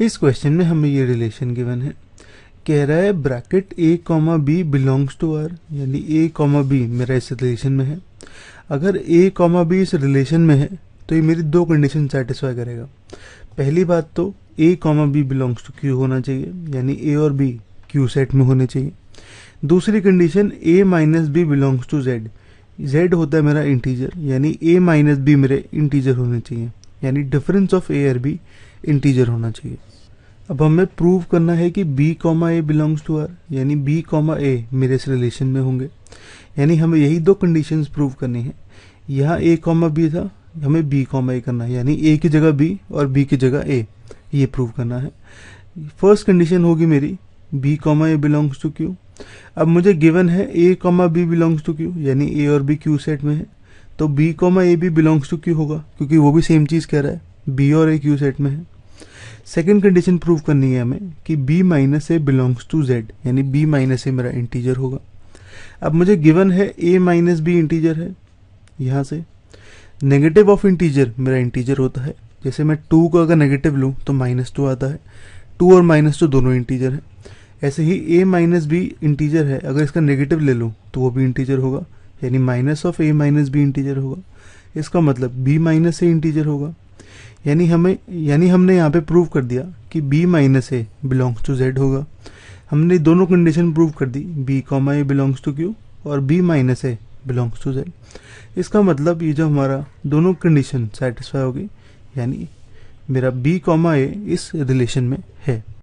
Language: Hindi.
इस क्वेश्चन में हमें ये रिलेशन गिवन है, कह रहा है bracket a comma B belongs to R, यानी a कॉमा बी मेरा इस रिलेशन में है। अगर a कॉमा बी इस रिलेशन में है तो ये मेरी दो कंडीशन सेटिस्फाई करेगा। पहली बात तो a comma B belongs to q होना चाहिए, यानी a और b q सेट में होने चाहिए। दूसरी condition a minus B belongs to z, z होता है मेरा इंटीजर, यानी a माइनस बी मेरे इंटीजर होने चाहिए, यानी डिफरेंस ऑफ a और b इंटीजर होना चाहिए। अब हमें प्रूव करना है कि b comma A belongs to R, यानी b कॉमा ए मेरे इस रिलेशन में होंगे, यानी हमें यही दो कंडीशंस प्रूव करनी है। यहाँ a कॉमा बी था, हमें b कॉमा ए करना है, यानी a की जगह b और b की जगह a, ये प्रूव करना है। फर्स्ट कंडीशन होगी मेरी b comma A belongs to q। अब मुझे गिवन है a comma B belongs to q, यानी a और b q सेट में है, तो b कॉमा ए भी बिलोंग्स टू q होगा, क्योंकि वो भी सेम चीज़ कह रहा है, b और a q सेट में है। सेकेंड कंडीशन प्रूव करनी है हमें कि b minus A belongs to z, यानी b माइनस ए मेरा इंटीजर होगा। अब मुझे गिवन है a माइनस बी इंटीजर है, यहाँ से नेगेटिव ऑफ इंटीजर मेरा इंटीजर होता है। जैसे मैं 2 को अगर नेगेटिव लूँ तो -2 आता है, 2 और -2 दोनों इंटीजर है। ऐसे ही a माइनस बी इंटीजर है, अगर इसका नेगेटिव ले लूँ तो वो भी इंटीजर होगा, यानी minus of a minus B integer होगा। इसका मतलब b माइनस ए इंटीजर होगा, यानी हमने यहाँ पे प्रूव कर दिया कि b minus A belongs to z होगा। हमने दोनों कंडीशन प्रूव कर दी, b comma A belongs to q और b minus A belongs to z। इसका मतलब ये जो हमारा दोनों कंडीशन सेटिस्फाई होगी, यानी मेरा b कॉमा ए इस रिलेशन में है।